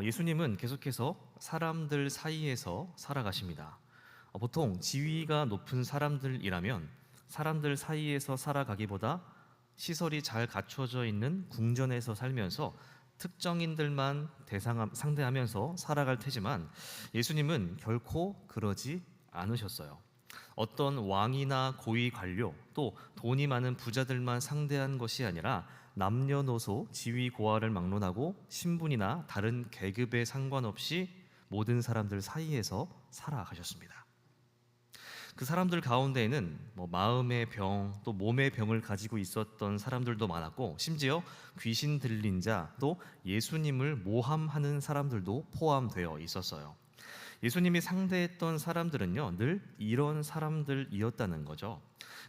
예수님은 계속해서 사람들 사이에서 살아가십니다. 보통 지위가 높은 사람들이라면 사람들 사이에서 살아가기보다 시설이 잘 갖춰져 있는 궁전에서 살면서 특정인들만 상대하면서 살아갈 테지만 예수님은 결코 그러지 않으셨어요. 어떤 왕이나 고위 관료 또 돈이 많은 부자들만 상대한 것이 아니라 남녀노소 지위 고하를 막론하고 신분이나 다른 계급에 상관없이 모든 사람들 사이에서 살아가셨습니다. 그 사람들 가운데에는 마음의 병, 또 몸의 병을 가지고 있었던 사람들도 많았고, 심지어 귀신 들린 자, 또 예수님을 모함하는 사람들도 포함되어 있었어요. 예수님이 상대했던 사람들은요, 늘 이런 사람들이었다는 거죠.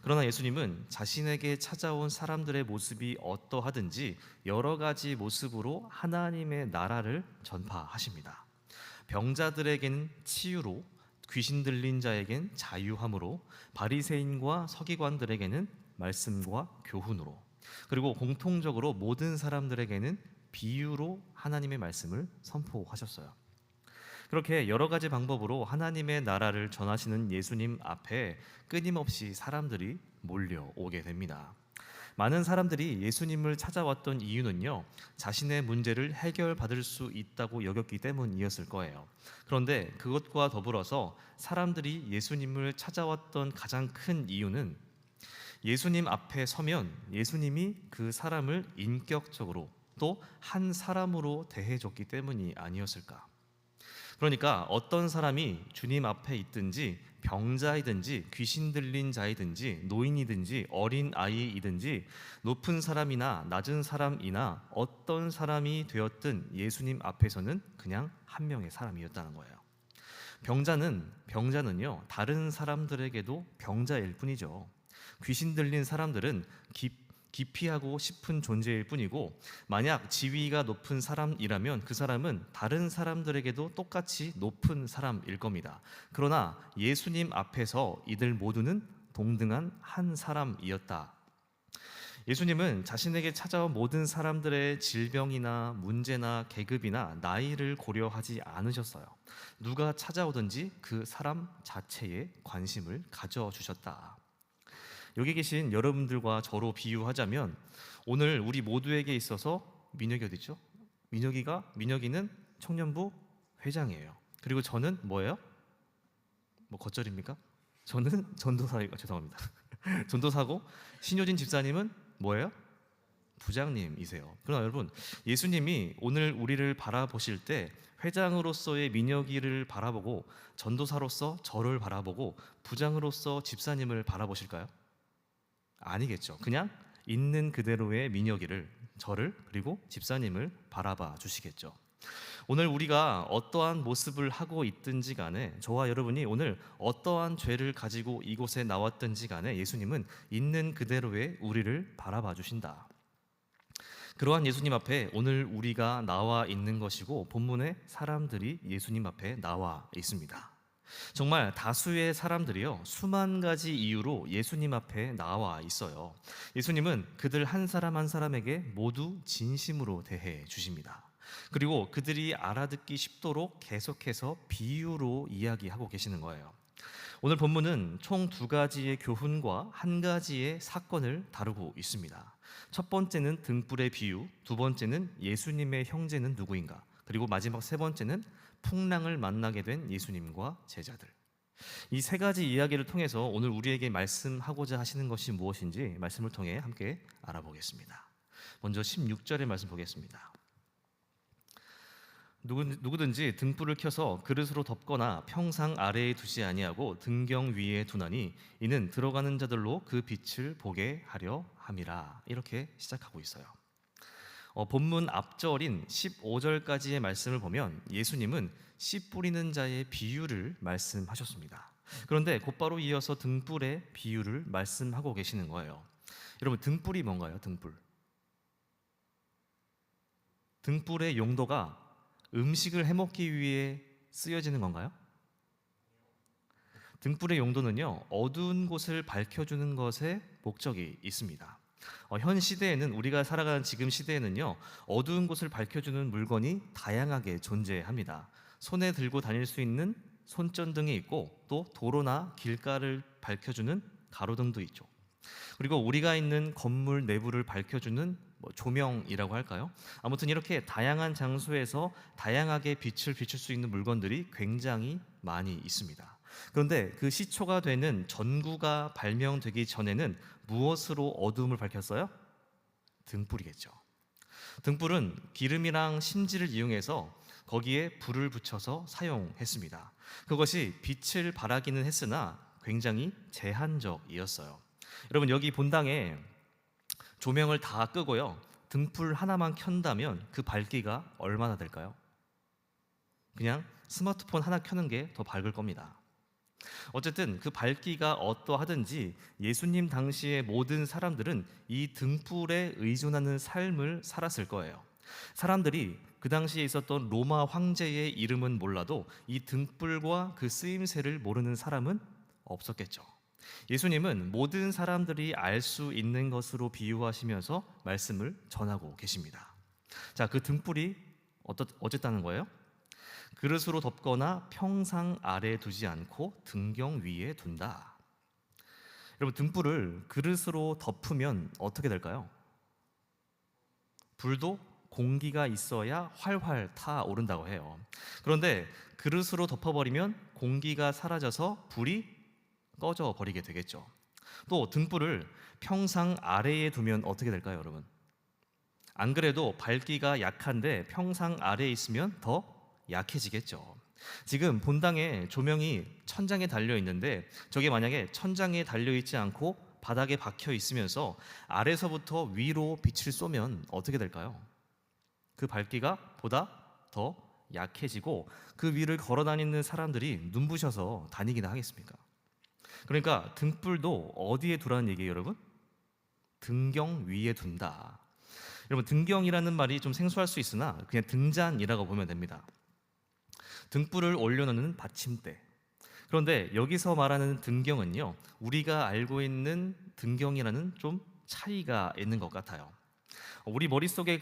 그러나 예수님은 자신에게 찾아온 사람들의 모습이 어떠하든지 여러 가지 모습으로 하나님의 나라를 전파하십니다. 병자들에게는 치유로, 귀신 들린 자에겐 자유함으로, 바리새인과 서기관들에게는 말씀과 교훈으로, 그리고 공통적으로 모든 사람들에게는 비유로 하나님의 말씀을 선포하셨어요. 그렇게 여러 가지 방법으로 하나님의 나라를 전하시는 예수님 앞에 끊임없이 사람들이 몰려오게 됩니다. 많은 사람들이 예수님을 찾아왔던 이유는요, 자신의 문제를 해결받을 수 있다고 여겼기 때문이었을 거예요. 그런데 그것과 더불어서 사람들이 예수님을 찾아왔던 가장 큰 이유는 예수님 앞에 서면 예수님이 그 사람을 인격적으로 또 한 사람으로 대해줬기 때문이 아니었을까. 그러니까 어떤 사람이 주님 앞에 있든지 병자이든지 귀신 들린 자이든지 노인이든지 어린 아이이든지 높은 사람이나 낮은 사람이나 어떤 사람이 되었든 예수님 앞에서는 그냥 한 명의 사람이었다는 거예요. 병자는요, 다른 사람들에게도 병자일 뿐이죠. 귀신 들린 사람들은 기피하고 싶은 존재일 뿐이고, 만약 지위가 높은 사람이라면 그 사람은 다른 사람들에게도 똑같이 높은 사람일 겁니다. 그러나 예수님 앞에서 이들 모두는 동등한 한 사람이었다. 예수님은 자신에게 찾아온 모든 사람들의 질병이나 문제나 계급이나 나이를 고려하지 않으셨어요. 누가 찾아오든지 그 사람 자체에 관심을 가져주셨다. 여기 계신 여러분들과 저로 비유하자면 오늘 우리 모두에게 있어서 민혁이 어디 있죠? 민혁이는 청년부 회장이에요. 그리고 저는 뭐예요? 겉절입니까? 저는 전도사이고 죄송합니다. 전도사고, 신효진 집사님은 뭐예요? 부장님이세요. 그러나 여러분, 예수님이 오늘 우리를 바라보실 때 회장으로서의 민혁이를 바라보고, 전도사로서 저를 바라보고, 부장으로서 집사님을 바라보실까요? 아니겠죠. 그냥 있는 그대로의 민혁이를, 저를, 그리고 집사님을 바라봐 주시겠죠. 오늘 우리가 어떠한 모습을 하고 있든지 간에, 저와 여러분이 오늘 어떠한 죄를 가지고 이곳에 나왔든지 간에 예수님은 있는 그대로의 우리를 바라봐 주신다. 그러한 예수님 앞에 오늘 우리가 나와 있는 것이고, 본문에 사람들이 예수님 앞에 나와 있습니다. 정말 다수의 사람들이요, 수만 가지 이유로 예수님 앞에 나와 있어요. 예수님은 그들 한 사람 한 사람에게 모두 진심으로 대해 주십니다. 그리고 그들이 알아듣기 쉽도록 계속해서 비유로 이야기하고 계시는 거예요. 오늘 본문은 총 두 가지의 교훈과 한 가지의 사건을 다루고 있습니다. 첫 번째는 등불의 비유, 두 번째는 예수님의 형제는 누구인가, 그리고 마지막 세 번째는 풍랑을 만나게 된 예수님과 제자들. 이 세 가지 이야기를 통해서 오늘 우리에게 말씀하고자 하시는 것이 무엇인지 말씀을 통해 함께 알아보겠습니다. 먼저 16절의 말씀 보겠습니다. 누구든지 등불을 켜서 그릇으로 덮거나 평상 아래에 두지 아니하고 등경 위에 두나니 이는 들어가는 자들로 그 빛을 보게 하려 함이라. 이렇게 시작하고 있어요. 본문 앞절인 15절까지의 말씀을 보면 예수님은 씨 뿌리는 자의 비유를 말씀하셨습니다. 그런데 곧바로 이어서 등불의 비유를 말씀하고 계시는 거예요. 여러분, 등불이 뭔가요? 등불의 용도가 음식을 해먹기 위해 쓰여지는 건가요? 등불의 용도는요, 어두운 곳을 밝혀주는 것에 목적이 있습니다. 현 시대에는 우리가 살아가는 지금 시대에는요, 어두운 곳을 밝혀주는 물건이 다양하게 존재합니다. 손에 들고 다닐 수 있는 손전등이 있고 또 도로나 길가를 밝혀주는 가로등도 있죠. 그리고 우리가 있는 건물 내부를 밝혀주는 조명이라고 할까요? 아무튼 이렇게 다양한 장소에서 다양하게 빛을 비출 수 있는 물건들이 굉장히 많이 있습니다. 그런데 그 시초가 되는 전구가 발명되기 전에는 무엇으로 어두움을 밝혔어요? 등불이겠죠. 등불은 기름이랑 심지를 이용해서 거기에 불을 붙여서 사용했습니다. 그것이 빛을 발하기는 했으나 굉장히 제한적이었어요. 여러분, 여기 본당에 조명을 다 끄고요, 등불 하나만 켠다면 그 밝기가 얼마나 될까요? 그냥 스마트폰 하나 켜는 게 더 밝을 겁니다. 어쨌든 그 밝기가 어떠하든지 예수님 당시의 모든 사람들은 이 등불에 의존하는 삶을 살았을 거예요. 사람들이 그 당시에 있었던 로마 황제의 이름은 몰라도 이 등불과 그 쓰임새를 모르는 사람은 없었겠죠. 예수님은 모든 사람들이 알 수 있는 것으로 비유하시면서 말씀을 전하고 계십니다. 자, 그 등불이 어쨌다는 거예요? 그릇으로 덮거나 평상 아래에 두지 않고 등경 위에 둔다. 여러분, 등불을 그릇으로 덮으면 어떻게 될까요? 불도 공기가 있어야 활활 타오른다고 해요. 그런데 그릇으로 덮어버리면 공기가 사라져서 불이 꺼져 버리게 되겠죠. 또 등불을 평상 아래에 두면 어떻게 될까요, 여러분? 안 그래도 밝기가 약한데 평상 아래에 있으면 더 약해지겠죠. 지금 본당에 조명이 천장에 달려 있는데 저게 만약에 천장에 달려 있지 않고 바닥에 박혀 있으면서 아래서부터 위로 빛을 쏘면 어떻게 될까요? 그 밝기가 보다 더 약해지고 그 위를 걸어 다니는 사람들이 눈부셔서 다니기나 하겠습니까? 그러니까 등불도 어디에 두라는 얘기예요, 여러분? 등경 위에 둔다. 여러분, 등경이라는 말이 좀 생소할 수 있으나 그냥 등잔이라고 보면 됩니다. 등불을 올려놓는 받침대. 그런데 여기서 말하는 등경은요, 우리가 알고 있는 등경이라는 좀 차이가 있는 것 같아요. 우리 머릿속에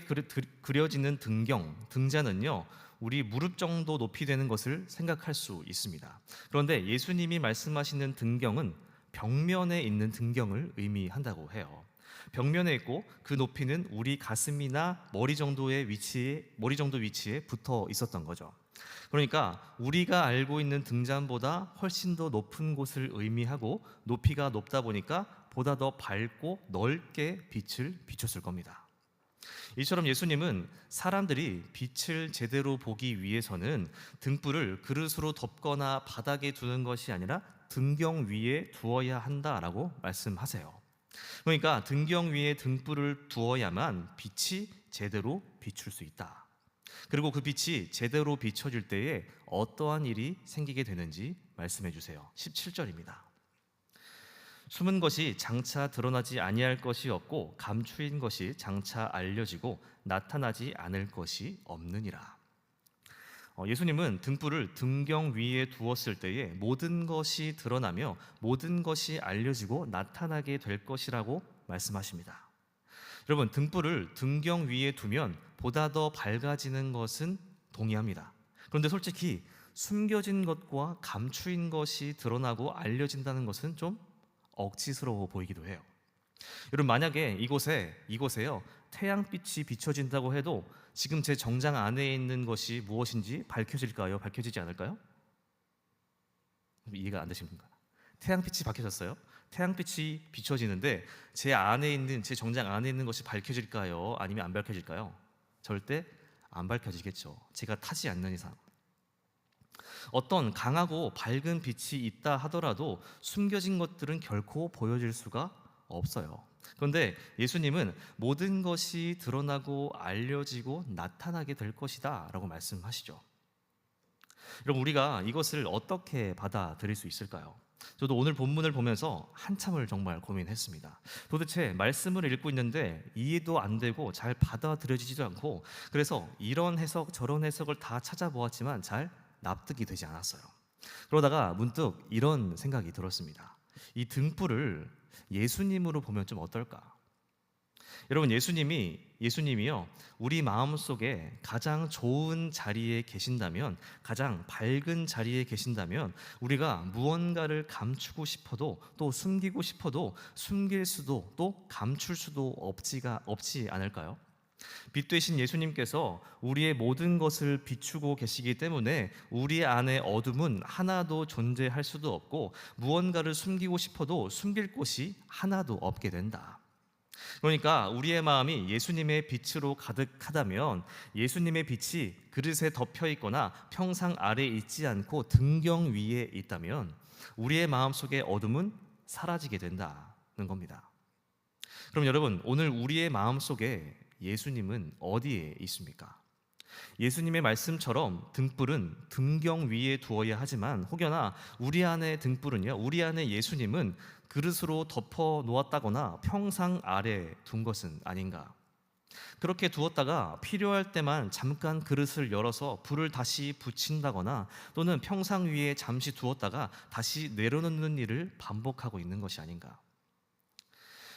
그려지는 등경, 등잔은요, 우리 무릎 정도 높이 되는 것을 생각할 수 있습니다. 그런데 예수님이 말씀하시는 등경은 벽면에 있는 등경을 의미한다고 해요. 벽면에 있고 그 높이는 우리 가슴이나 머리 정도 위치에 붙어 있었던 거죠. 그러니까 우리가 알고 있는 등잔보다 훨씬 더 높은 곳을 의미하고 높이가 높다 보니까 보다 더 밝고 넓게 빛을 비췄을 겁니다. 이처럼 예수님은 사람들이 빛을 제대로 보기 위해서는 등불을 그릇으로 덮거나 바닥에 두는 것이 아니라 등경 위에 두어야 한다라고 말씀하세요. 그러니까 등경 위에 등불을 두어야만 빛이 제대로 비출 수 있다. 그리고 그 빛이 제대로 비춰질 때에 어떠한 일이 생기게 되는지 말씀해 주세요. 17절입니다. 숨은 것이 장차 드러나지 아니할 것이 없고 감추인 것이 장차 알려지고 나타나지 않을 것이 없느니라. 예수님은 등불을 등경 위에 두었을 때에 모든 것이 드러나며 모든 것이 알려지고 나타나게 될 것이라고 말씀하십니다. 여러분, 등불을 등경 위에 두면 보다 더 밝아지는 것은 동의합니다. 그런데 솔직히 숨겨진 것과 감추인 것이 드러나고 알려진다는 것은 좀 억지스러워 보이기도 해요. 여러분, 만약에 이곳에요, 태양빛이 비춰진다고 해도 지금 제 정장 안에 있는 것이 무엇인지 밝혀질까요? 밝혀지지 않을까요? 이해가 안 되십니까? 태양빛이 밝혀졌어요. 태양빛이 비춰지는데 제 정장 안에 있는 것이 밝혀질까요? 아니면 안 밝혀질까요? 절대 안 밝혀지겠죠. 제가 타지 않는 이상. 어떤 강하고 밝은 빛이 있다 하더라도 숨겨진 것들은 결코 보여질 수가 없어요. 그런데 예수님은 모든 것이 드러나고 알려지고 나타나게 될 것이다 라고 말씀하시죠. 여러분, 우리가 이것을 어떻게 받아들일 수 있을까요? 저도 오늘 본문을 보면서 한참을 정말 고민했습니다. 도대체 말씀을 읽고 있는데 이해도 안 되고 잘 받아들여지지도 않고, 그래서 이런 해석 저런 해석을 다 찾아보았지만 잘 납득이 되지 않았어요. 그러다가 문득 이런 생각이 들었습니다. 이 등불을 예수님으로 보면 좀 어떨까? 여러분, 예수님이요, 우리 마음속에 가장 좋은 자리에 계신다면, 가장 밝은 자리에 계신다면, 우리가 무언가를 감추고 싶어도, 또 숨기고 싶어도 숨길 수도, 또 감출 수도 없지 않을까요? 빛 되신 예수님께서 우리의 모든 것을 비추고 계시기 때문에 우리 안에 어둠은 하나도 존재할 수도 없고, 무언가를 숨기고 싶어도 숨길 곳이 하나도 없게 된다. 그러니까 우리의 마음이 예수님의 빛으로 가득하다면, 예수님의 빛이 그릇에 덮여 있거나 평상 아래에 있지 않고 등경 위에 있다면, 우리의 마음속의 어둠은 사라지게 된다는 겁니다. 그럼 여러분, 오늘 우리의 마음속에 예수님은 어디에 있습니까? 예수님의 말씀처럼 등불은 등경 위에 두어야 하지만, 혹여나 우리 안의 등불은요, 우리 안의 예수님은 그릇으로 덮어 놓았다거나 평상 아래 둔 것은 아닌가? 그렇게 두었다가 필요할 때만 잠깐 그릇을 열어서 불을 다시 붙인다거나, 또는 평상 위에 잠시 두었다가 다시 내려놓는 일을 반복하고 있는 것이 아닌가?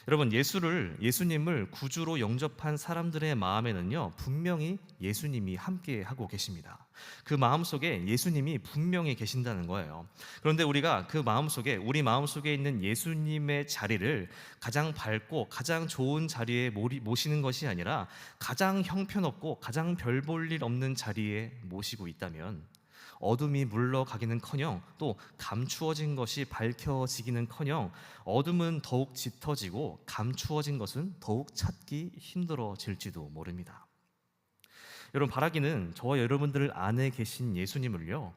여러분, 예수님을 구주로 영접한 사람들의 마음에는요, 분명히 예수님이 함께 하고 계십니다. 그 마음속에 예수님이 분명히 계신다는 거예요. 그런데 우리가 그 마음속에, 우리 마음속에 있는 예수님의 자리를 가장 밝고 가장 좋은 자리에 모시는 것이 아니라 가장 형편없고 가장 별 볼 일 없는 자리에 모시고 있다면, 어둠이 물러가기는커녕 또 감추어진 것이 밝혀지기는커녕 어둠은 더욱 짙어지고 감추어진 것은 더욱 찾기 힘들어질지도 모릅니다. 여러분, 바라기는 저와 여러분들 안에 계신 예수님을요,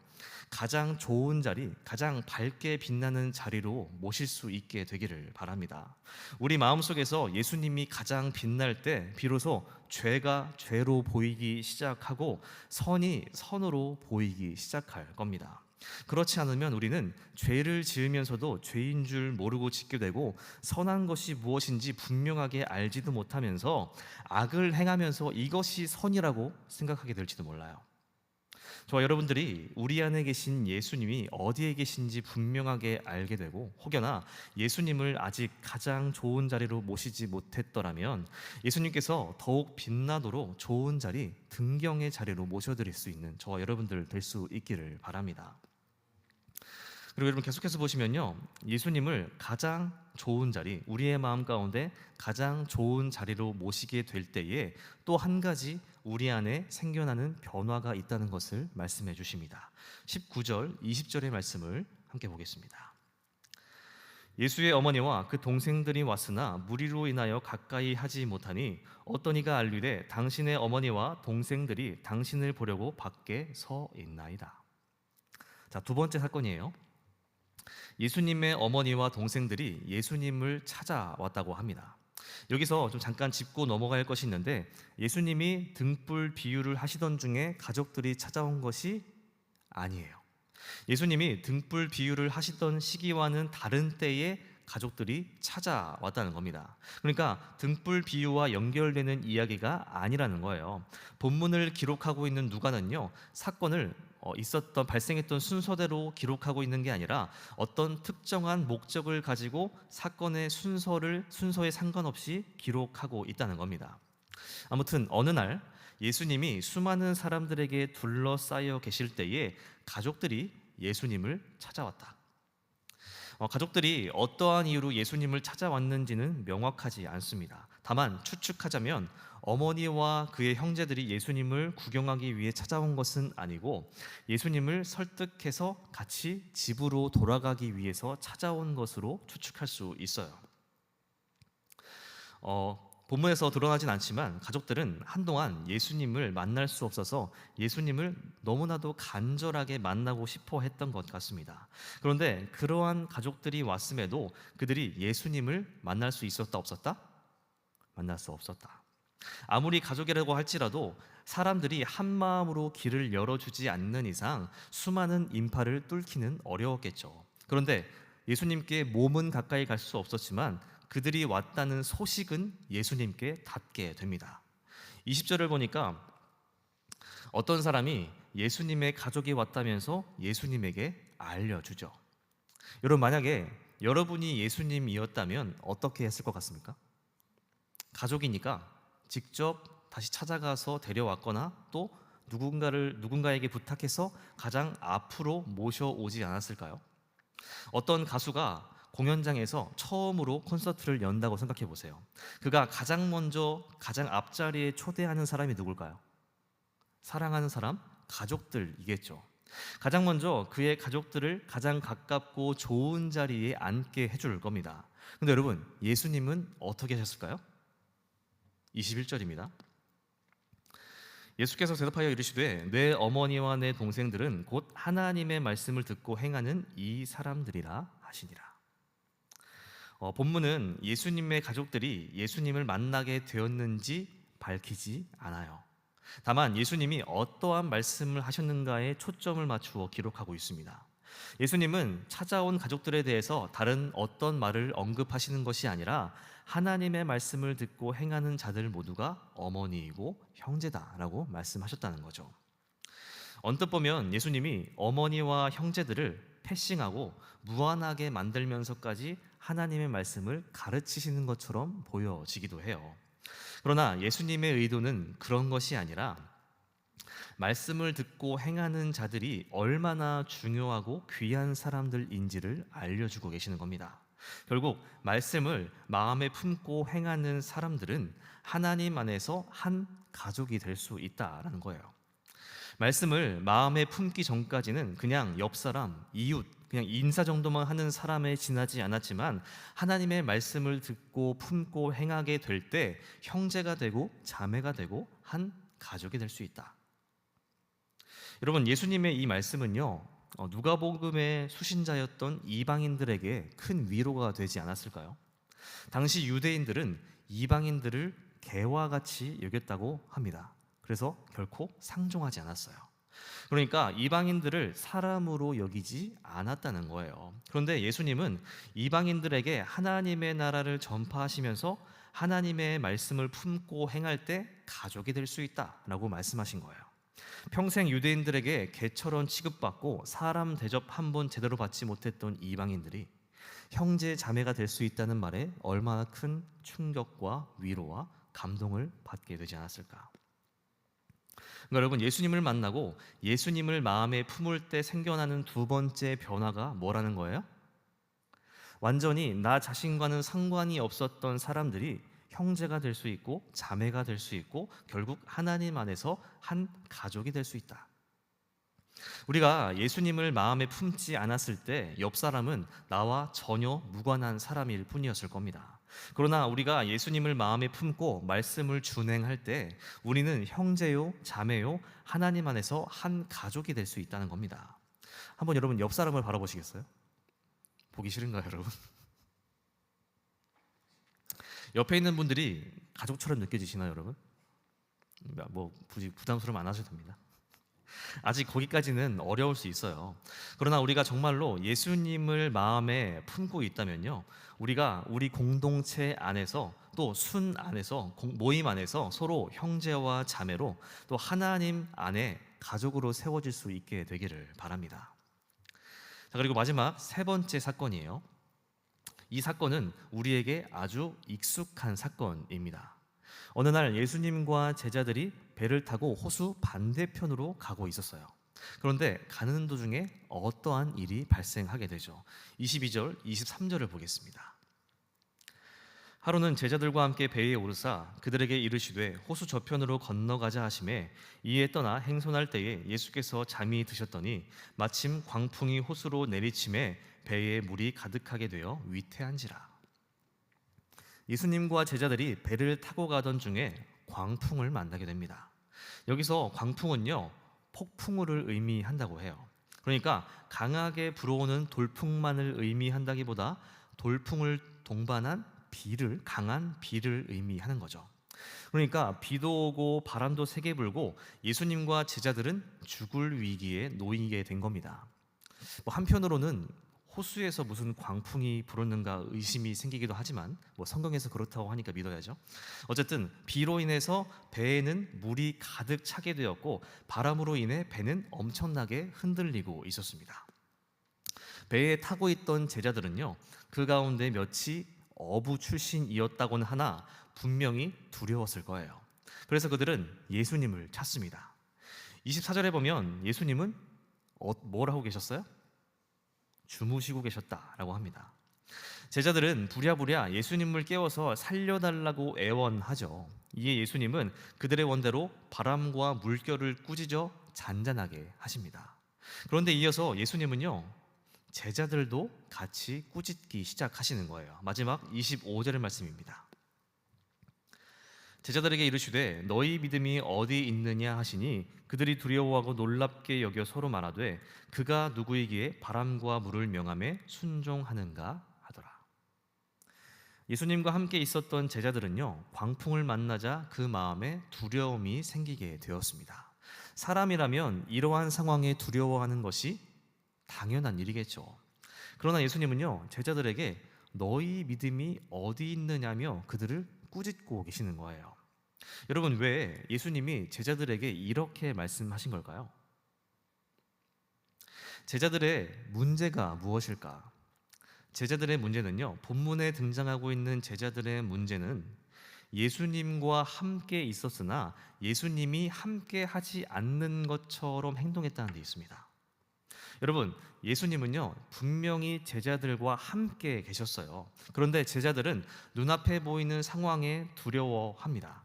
가장 좋은 자리, 가장 밝게 빛나는 자리로 모실 수 있게 되기를 바랍니다. 우리 마음속에서 예수님이 가장 빛날 때 비로소 죄가 죄로 보이기 시작하고 선이 선으로 보이기 시작할 겁니다. 그렇지 않으면 우리는 죄를 지으면서도 죄인 줄 모르고 짓게 되고, 선한 것이 무엇인지 분명하게 알지도 못하면서 악을 행하면서 이것이 선이라고 생각하게 될지도 몰라요. 저와 여러분들이 우리 안에 계신 예수님이 어디에 계신지 분명하게 알게 되고, 혹여나 예수님을 아직 가장 좋은 자리로 모시지 못했더라면 예수님께서 더욱 빛나도록 좋은 자리, 등경의 자리로 모셔드릴 수 있는 저와 여러분들 될 수 있기를 바랍니다. 그리고 여러분, 계속해서 보시면요, 예수님을 가장 좋은 자리, 우리의 마음 가운데 가장 좋은 자리로 모시게 될 때에 또 한 가지 우리 안에 생겨나는 변화가 있다는 것을 말씀해 주십니다. 19절, 20절의 말씀을 함께 보겠습니다. 예수의 어머니와 그 동생들이 왔으나 무리로 인하여 가까이 하지 못하니 어떤 이가 알리되 당신의 어머니와 동생들이 당신을 보려고 밖에 서 있나이다. 자, 두 번째 사건이에요. 예수님의 어머니와 동생들이 예수님을 찾아왔다고 합니다. 여기서 좀 잠깐 짚고 넘어갈 것이 있는데, 예수님이 등불 비유를 하시던 중에 가족들이 찾아온 것이 아니에요. 예수님이 등불 비유를 하시던 시기와는 다른 때에 가족들이 찾아왔다는 겁니다. 그러니까 등불 비유와 연결되는 이야기가 아니라는 거예요. 본문을 기록하고 있는 누가는요, 사건을 발생했던 순서대로 기록하고 있는 게 아니라 어떤 특정한 목적을 가지고 사건의 순서에 상관없이 기록하고 있다는 겁니다. 아무튼 어느 날 예수님이 수많은 사람들에게 둘러싸여 계실 때에 가족들이 예수님을 찾아왔다. 가족들이 어떠한 이유로 예수님을 찾아왔는지는 명확하지 않습니다. 다만 추측하자면 어머니와 그의 형제들이 예수님을 구경하기 위해 찾아온 것은 아니고, 예수님을 설득해서 같이 집으로 돌아가기 위해서 찾아온 것으로 추측할 수 있어요. 본문에서 드러나진 않지만 가족들은 한동안 예수님을 만날 수 없어서 예수님을 너무나도 간절하게 만나고 싶어 했던 것 같습니다. 그런데 그러한 가족들이 왔음에도 그들이 예수님을 만날 수 있었다, 없었다? 만날 수 없었다. 아무리 가족이라고 할지라도 사람들이 한 마음으로 길을 열어주지 않는 이상 수많은 인파를 뚫기는 어려웠겠죠. 그런데 예수님께 몸은 가까이 갈 수 없었지만 그들이 왔다는 소식은 예수님께 닿게 됩니다. 20절을 보니까 어떤 사람이 예수님의 가족이 왔다면서 예수님에게 알려주죠. 여러분, 만약에 여러분이 예수님이었다면 어떻게 했을 것 같습니까? 가족이니까 직접 다시 찾아가서 데려왔거나 또 누군가에게 부탁해서 가장 앞으로 모셔오지 않았을까요? 어떤 가수가 공연장에서 처음으로 콘서트를 연다고 생각해 보세요. 그가 가장 먼저 가장 앞자리에 초대하는 사람이 누굴까요? 사랑하는 사람, 가족들이겠죠. 가장 먼저 그의 가족들을 가장 가깝고 좋은 자리에 앉게 해줄 겁니다. 근데 여러분, 예수님은 어떻게 하셨을까요? 21절입니다. 예수께서 대답하여 이르시되 내 어머니와 내 동생들은 곧 하나님의 말씀을 듣고 행하는 이 사람들이라 하시니라. 본문은 예수님의 가족들이 예수님을 만나게 되었는지 밝히지 않아요. 다만 예수님이 어떠한 말씀을 하셨는가에 초점을 맞추어 기록하고 있습니다. 예수님은 찾아온 가족들에 대해서 다른 어떤 말을 언급하시는 것이 아니라 하나님의 말씀을 듣고 행하는 자들 모두가 어머니이고 형제다라고 말씀하셨다는 거죠. 언뜻 보면 예수님이 어머니와 형제들을 패싱하고 무한하게 만들면서까지 하나님의 말씀을 가르치시는 것처럼 보여지기도 해요. 그러나 예수님의 의도는 그런 것이 아니라 말씀을 듣고 행하는 자들이 얼마나 중요하고 귀한 사람들인지를 알려주고 계시는 겁니다. 결국 말씀을 마음에 품고 행하는 사람들은 하나님 안에서 한 가족이 될 수 있다라는 거예요. 말씀을 마음에 품기 전까지는 그냥 옆 사람, 이웃, 그냥 인사 정도만 하는 사람에 지나지 않았지만 하나님의 말씀을 듣고 품고 행하게 될 때 형제가 되고 자매가 되고 한 가족이 될 수 있다. 여러분, 예수님의 이 말씀은요, 누가복음의 수신자였던 이방인들에게 큰 위로가 되지 않았을까요? 당시 유대인들은 이방인들을 개와 같이 여겼다고 합니다. 그래서 결코 상종하지 않았어요. 그러니까 이방인들을 사람으로 여기지 않았다는 거예요. 그런데 예수님은 이방인들에게 하나님의 나라를 전파하시면서 하나님의 말씀을 품고 행할 때 가족이 될 수 있다라고 말씀하신 거예요. 평생 유대인들에게 개처럼 취급받고 사람 대접 한 번 제대로 받지 못했던 이방인들이 형제 자매가 될 수 있다는 말에 얼마나 큰 충격과 위로와 감동을 받게 되지 않았을까. 그러니까 여러분, 예수님을 만나고 예수님을 마음에 품을 때 생겨나는 두 번째 변화가 뭐라는 거예요? 완전히 나 자신과는 상관이 없었던 사람들이 형제가 될 수 있고 자매가 될 수 있고 결국 하나님 안에서 한 가족이 될 수 있다. 우리가 예수님을 마음에 품지 않았을 때 옆 사람은 나와 전혀 무관한 사람일 뿐이었을 겁니다. 그러나 우리가 예수님을 마음에 품고 말씀을 준행할 때 우리는 형제요 자매요 하나님 안에서 한 가족이 될 수 있다는 겁니다. 한번 여러분 옆 사람을 바라보시겠어요? 보기 싫은가요, 여러분? 옆에 있는 분들이 가족처럼 느껴지시나요, 여러분? 뭐 굳이 부담스러움 안 하셔도 됩니다. 아직 거기까지는 어려울 수 있어요. 그러나 우리가 정말로 예수님을 마음에 품고 있다면요, 우리가 우리 공동체 안에서 또 순 안에서 모임 안에서 서로 형제와 자매로 또 하나님 안에 가족으로 세워질 수 있게 되기를 바랍니다. 자, 그리고 마지막 세 번째 사건이에요. 이 사건은 우리에게 아주 익숙한 사건입니다. 어느 날 예수님과 제자들이 배를 타고 호수 반대편으로 가고 있었어요. 그런데 가는 도중에 어떠한 일이 발생하게 되죠. 22절, 23절을 보겠습니다. 하루는 제자들과 함께 배에 오르사 그들에게 이르시되 호수 저편으로 건너가자 하시매 이에 떠나 행선할 때에 예수께서 잠이 드셨더니 마침 광풍이 호수로 내리침에 배에 물이 가득하게 되어 위태한지라. 예수님과 제자들이 배를 타고 가던 중에 광풍을 만나게 됩니다. 여기서 광풍은요, 폭풍우를 의미한다고 해요. 그러니까 강하게 불어오는 돌풍만을 의미한다기보다 돌풍을 동반한 강한 비를 의미하는 거죠. 그러니까 비도 오고 바람도 세게 불고 예수님과 제자들은 죽을 위기에 놓이게 된 겁니다. 한편으로는 호수에서 무슨 광풍이 불었는가 의심이 생기기도 하지만 성경에서 그렇다고 하니까 믿어야죠. 어쨌든 비로 인해서 배에는 물이 가득 차게 되었고 바람으로 인해 배는 엄청나게 흔들리고 있었습니다. 배에 타고 있던 제자들은요, 그 가운데 몇이 어부 출신이었다고는 하나 분명히 두려웠을 거예요. 그래서 그들은 예수님을 찾습니다. 24절에 보면 예수님은 뭘 하고 계셨어요? 주무시고 계셨다라고 합니다. 제자들은 부랴부랴 예수님을 깨워서 살려달라고 애원하죠. 이에 예수님은 그들의 원대로 바람과 물결을 꾸짖어 잔잔하게 하십니다. 그런데 이어서 예수님은요, 제자들도 같이 꾸짖기 시작하시는 거예요. 마지막 25절의 말씀입니다. 제자들에게 이르시되 너희 믿음이 어디 있느냐 하시니 그들이 두려워하고 놀랍게 여겨 서로 말하되 그가 누구이기에 바람과 물을 명함에 순종하는가 하더라. 예수님과 함께 있었던 제자들은요, 광풍을 만나자 그 마음에 두려움이 생기게 되었습니다. 사람이라면 이러한 상황에 두려워하는 것이 당연한 일이겠죠. 그러나 예수님은요, 제자들에게 너희 믿음이 어디 있느냐며 그들을 꾸짖고 계시는 거예요. 여러분, 왜 예수님이 제자들에게 이렇게 말씀하신 걸까요? 제자들의 문제가 무엇일까? 제자들의 문제는요, 본문에 등장하고 있는 제자들의 문제는 예수님과 함께 있었으나 예수님이 함께 하지 않는 것처럼 행동했다는 데 있습니다. 여러분, 예수님은요, 분명히 제자들과 함께 계셨어요. 그런데 제자들은 눈앞에 보이는 상황에 두려워합니다.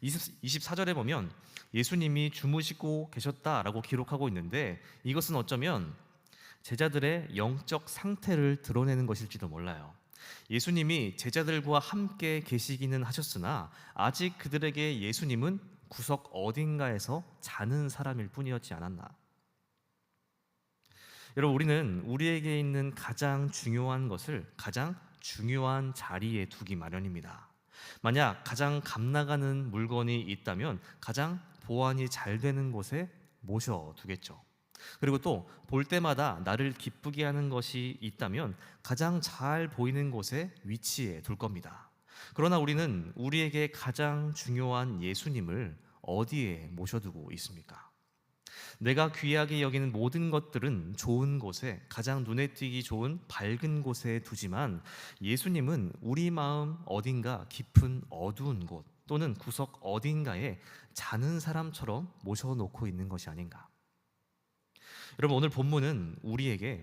24절에 보면 예수님이 주무시고 계셨다라고 기록하고 있는데 이것은 어쩌면 제자들의 영적 상태를 드러내는 것일지도 몰라요. 예수님이 제자들과 함께 계시기는 하셨으나 아직 그들에게 예수님은 구석 어딘가에서 자는 사람일 뿐이었지 않았나. 여러분, 우리는 우리에게 있는 가장 중요한 것을 가장 중요한 자리에 두기 마련입니다. 만약 가장 값나가는 물건이 있다면 가장 보안이 잘 되는 곳에 모셔두겠죠. 그리고 또 볼 때마다 나를 기쁘게 하는 것이 있다면 가장 잘 보이는 곳에 위치해 둘 겁니다. 그러나 우리는 우리에게 가장 중요한 예수님을 어디에 모셔두고 있습니까? 내가 귀하게 여기는 모든 것들은 좋은 곳에, 가장 눈에 띄기 좋은 밝은 곳에 두지만 예수님은 우리 마음 어딘가 깊은 어두운 곳 또는 구석 어딘가에 자는 사람처럼 모셔놓고 있는 것이 아닌가. 여러분, 오늘 본문은 우리에게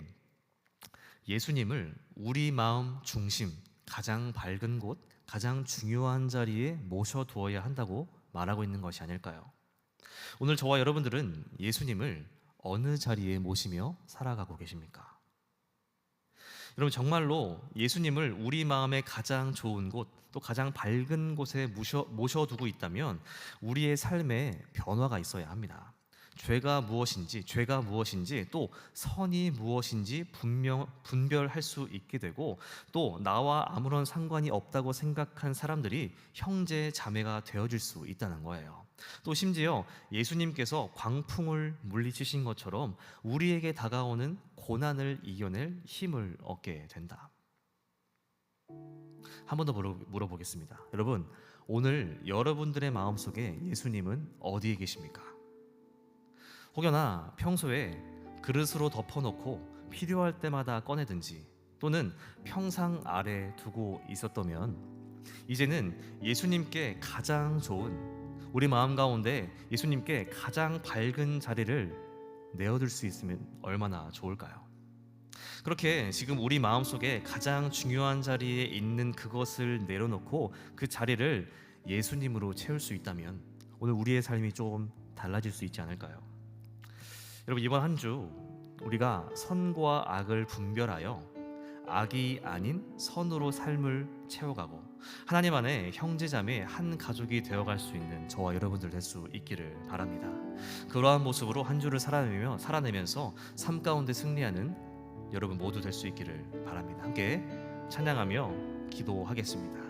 예수님을 우리 마음 중심, 가장 밝은 곳, 가장 중요한 자리에 모셔두어야 한다고 말하고 있는 것이 아닐까요? 오늘 저와 여러분들은 예수님을 어느 자리에 모시며 살아가고 계십니까? 여러분, 정말로 예수님을 우리 마음의 가장 좋은 곳, 또 가장 밝은 곳에 모셔두고 있다면 우리의 삶에 변화가 있어야 합니다. 죄가 무엇인지 또 선이 무엇인지 분별할 수 있게 되고, 또 나와 아무런 상관이 없다고 생각한 사람들이 형제 자매가 되어질 수 있다는 거예요. 또 심지어 예수님께서 광풍을 물리치신 것처럼 우리에게 다가오는 고난을 이겨낼 힘을 얻게 된다. 한 번 더 물어보겠습니다. 여러분, 오늘 여러분들의 마음속에 예수님은 어디에 계십니까? 혹여나 평소에 그릇으로 덮어놓고 필요할 때마다 꺼내든지 또는 평상 아래 두고 있었다면 이제는 예수님께 가장 좋은, 우리 마음 가운데 예수님께 가장 밝은 자리를 내어둘 수 있으면 얼마나 좋을까요? 그렇게 지금 우리 마음속에 가장 중요한 자리에 있는 그것을 내려놓고 그 자리를 예수님으로 채울 수 있다면 오늘 우리의 삶이 좀 달라질 수 있지 않을까요? 여러분, 이번 한 주 우리가 선과 악을 분별하여 악이 아닌 선으로 삶을 채워가고 하나님 안에 형제자매 한 가족이 되어갈 수 있는 저와 여러분들 될 수 있기를 바랍니다. 그러한 모습으로 한 주를 살아내면서 삶 가운데 승리하는 여러분 모두 될 수 있기를 바랍니다. 함께 찬양하며 기도하겠습니다.